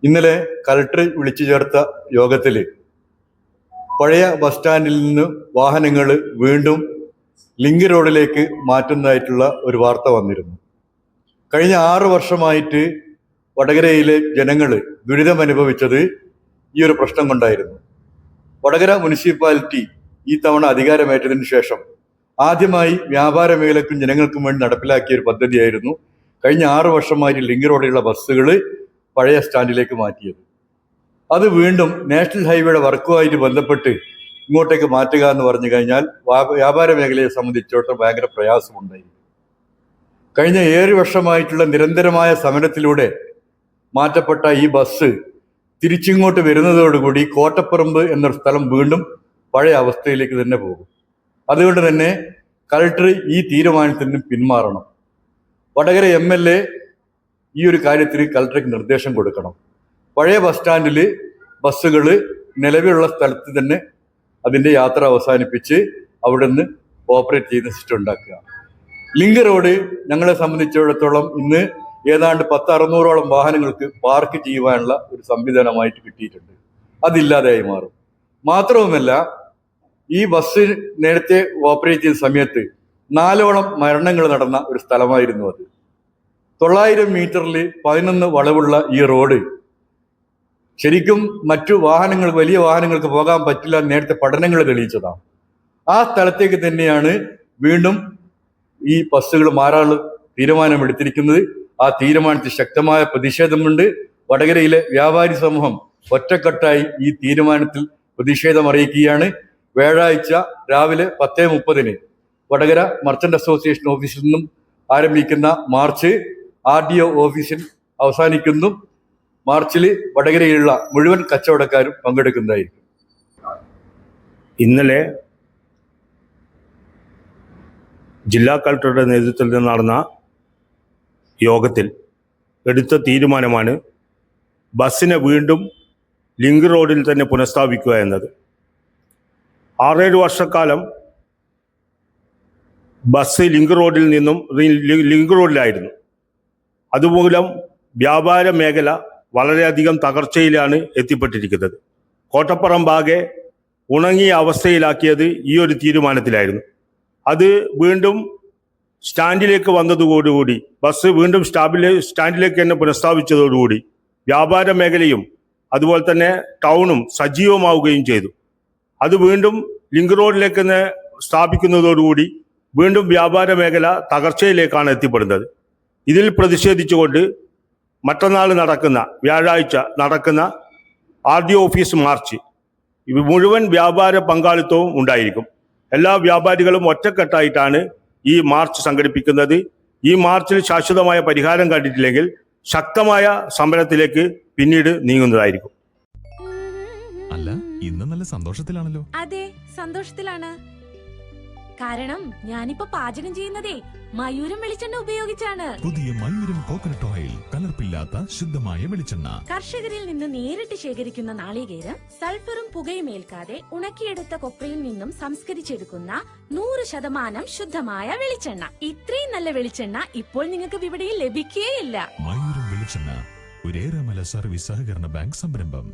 ഇന്നലെ കലക്ടർ വിളിച്ചു ചേർത്ത യോഗത്തിൽ പഴയ ബസ് സ്റ്റാൻഡിൽ നിന്ന് വാഹനങ്ങൾ വീണ്ടും ലിങ്ക് റോഡിലേക്ക് മാറ്റുന്നതായിട്ടുള്ള ഒരു വാർത്ത വന്നിരുന്നു. കഴിഞ്ഞ 6 വർഷമായിട്ട് വടകരയിലെ ജനങ്ങൾ ദുരിതമനുഭവിച്ചത് ഈ ഒരു പ്രശ്നം കൊണ്ടായിരുന്നു. വടകര മുനിസിപ്പാലിറ്റി ഈ തവണ അധികാരമേറ്റതിനു ശേഷം ആദ്യമായി വ്യാപാര മേഖലക്കും ജനങ്ങൾക്കും വേണ്ടി നടപ്പിലാക്കിയ ഒരു പദ്ധതിയായിരുന്നു കഴിഞ്ഞ 6 വർഷമായിട്ട് ലിങ്ക് റോഡിലുള്ള ബസ്സുകൾ പഴയ സ്റ്റാൻഡിലേക്ക് മാറ്റിയത്. അത് വീണ്ടും നാഷണൽ ഹൈവേയുടെ വർക്കുമായിട്ട് ബന്ധപ്പെട്ട് ഇങ്ങോട്ടേക്ക് മാറ്റുക എന്ന് പറഞ്ഞു കഴിഞ്ഞാൽ വ്യാപാര മേഖലയെ സംബന്ധിച്ചിടത്തോളം ഭയങ്കര പ്രയാസമുണ്ടായി. കഴിഞ്ഞ 7 വർഷമായിട്ടുള്ള നിരന്തരമായ സമരത്തിലൂടെ മാറ്റപ്പെട്ട ഈ ബസ് തിരിച്ചിങ്ങോട്ട് വരുന്നതോടുകൂടി കോട്ടപ്പറമ്പ് എന്നൊരു സ്ഥലം വീണ്ടും പഴയ അവസ്ഥയിലേക്ക് തന്നെ പോകും. അതുകൊണ്ട് തന്നെ കലക്ടർ ഈ തീരുമാനത്തിൽ നിന്ന് പിന്മാറണം. വടകര MLA ഈ ഒരു കാര്യത്തിൽ കലക്ടർക്ക് നിർദ്ദേശം കൊടുക്കണം. പഴയ ബസ് സ്റ്റാൻഡിൽ ബസ്സുകൾ നിലവിലുള്ള സ്ഥലത്ത് തന്നെ അതിൻ്റെ യാത്ര അവസാനിപ്പിച്ച് അവിടെ നിന്ന് ഓപ്പറേറ്റ് ചെയ്യുന്ന സിസ്റ്റം ഉണ്ടാക്കുക. ലിങ്ക് റോഡ് ഞങ്ങളെ സംബന്ധിച്ചിടത്തോളം ഇന്ന് ഏതാണ്ട് 600ഓളം വാഹനങ്ങൾക്ക് പാർക്ക് ചെയ്യുവാനുള്ള ഒരു സംവിധാനമായിട്ട് കിട്ടിയിട്ടുണ്ട്. അതില്ലാതെയായി മാറും. മാത്രവുമല്ല, ഈ ബസ് നേരത്തെ ഓപ്പറേറ്റ് ചെയ്ത സമയത്ത് 4ഓളം മരണങ്ങൾ നടന്ന ഒരു സ്ഥലമായിരുന്നു അത്. 900 മീറ്ററിൽ 11 വളവുള്ള ഈ റോഡ് ശരിക്കും മറ്റു വാഹനങ്ങൾ, വലിയ വാഹനങ്ങൾക്ക് പോകാൻ പറ്റില്ല നേരത്തെ പഠനങ്ങൾ തെളിയിച്ചതാണ്. ആ സ്ഥലത്തേക്ക് തന്നെയാണ് വീണ്ടും ഈ ബസ്സുകൾ മാറാനുള്ള തീരുമാനമെടുത്തിരിക്കുന്നത്. ആ തീരുമാനത്തിൽ ശക്തമായ പ്രതിഷേധമുണ്ട്. വടകരയിലെ വ്യാപാരി സമൂഹം ഒറ്റക്കെട്ടായി ഈ തീരുമാനത്തിൽ പ്രതിഷേധം അറിയിക്കുകയാണ്. വ്യാഴാഴ്ച രാവിലെ 10:30 വടകര മർച്ചന്റ് അസോസിയേഷൻ ഓഫീസിൽ നിന്നും ആരംഭിക്കുന്ന മാർച്ച് RDO ഓഫീസിൽ അവസാനിക്കുന്നു. മാർച്ചിൽ വടകരയിലുള്ള മുഴുവൻ കച്ചവടക്കാരും പങ്കെടുക്കുന്നതായിരിക്കും. ഇന്നലെ ജില്ലാ കളക്ടറുടെ നേതൃത്വത്തിൽ നടന്ന യോഗത്തിൽ എടുത്ത തീരുമാനമാണ് ബസ്സിനെ വീണ്ടും ലിങ്ക് റോഡിൽ തന്നെ പുനഃസ്ഥാപിക്കുക എന്നത്. 6-7 വർഷക്കാലം ബസ് ലിങ്ക് റോഡിൽ നിന്നും ലിങ്ക് റോഡിലായിരുന്നു. അതുമൂലം വ്യാപാര മേഖല വളരെയധികം തകർച്ചയിലാണ് എത്തിപ്പെട്ടിരിക്കുന്നത്. കോട്ടപ്പറമ്പാകെ ഉണങ്ങിയ അവസ്ഥയിലാക്കിയത് ഈ ഒരു തീരുമാനത്തിലായിരുന്നു. അത് വീണ്ടും സ്റ്റാൻഡിലേക്ക് വന്നതോടുകൂടി, ബസ് വീണ്ടും സ്റ്റാൻഡിലേക്ക് തന്നെ പുനഃസ്ഥാപിച്ചതോടുകൂടി വ്യാപാര മേഖലയും അതുപോലെ തന്നെ ടൗണും സജീവമാവുകയും ചെയ്തു. അത് വീണ്ടും ലിങ്ക് റോഡിലേക്ക് തന്നെ സ്ഥാപിക്കുന്നതോടുകൂടി വീണ്ടും വ്യാപാര മേഖല തകർച്ചയിലേക്കാണ് എത്തിപ്പെടുന്നത്. ഇതിൽ പ്രതിഷേധിച്ചുകൊണ്ട് മറ്റന്നാൾ നടക്കുന്ന, വ്യാഴാഴ്ച നടക്കുന്ന RDO ഓഫീസ് മാർച്ച് മുഴുവൻ വ്യാപാര പങ്കാളിത്തവും ഉണ്ടായിരിക്കും. എല്ലാ വ്യാപാരികളും ഒറ്റക്കെട്ടായിട്ടാണ് ഈ മാർച്ച് സംഘടിപ്പിക്കുന്നത്. ഈ മാർച്ചിൽ ശാശ്വതമായ പരിഹാരം കണ്ടിട്ടില്ലെങ്കിൽ ശക്തമായ സമരത്തിലേക്ക് പിന്നീട് നീങ്ങുന്നതായിരിക്കും. അല്ല, ഇന്ന് നല്ല സന്തോഷത്തിലാണല്ലോ. അതെ, സന്തോഷത്തിലാണ്. കാരണം ഞാനിപ്പോ പാചകം ചെയ്യുന്നതേ മയൂരം വെളിച്ചെണ്ണ ഉപയോഗിച്ചാണ്. പുതിയ മയൂരം കോക്കനട്ട് ഓയിൽ, കലർപ്പില്ലാത്ത ശുദ്ധമായ വെളിച്ചെണ്ണ. കർഷകരിൽ നിന്ന് നേരിട്ട് ശേഖരിക്കുന്ന നാളികേരം സൾഫറും പുകയും ഏൽക്കാതെ ഉണക്കിയെടുത്ത കൊപ്രയിൽ നിന്നും സംസ്കരിച്ചെടുക്കുന്ന 100% ശുദ്ധമായ വെളിച്ചെണ്ണ. ഇത്രയും നല്ല വെളിച്ചെണ്ണ ഇപ്പോൾ നിങ്ങൾക്ക് വിപണിയിൽ ലഭിക്കുകയില്ല. മയൂരം വെളിച്ചെണ്ണ, ഒരു ഏറെമല സർവീസ് സഹകരണ ബാങ്ക് സംരംഭം.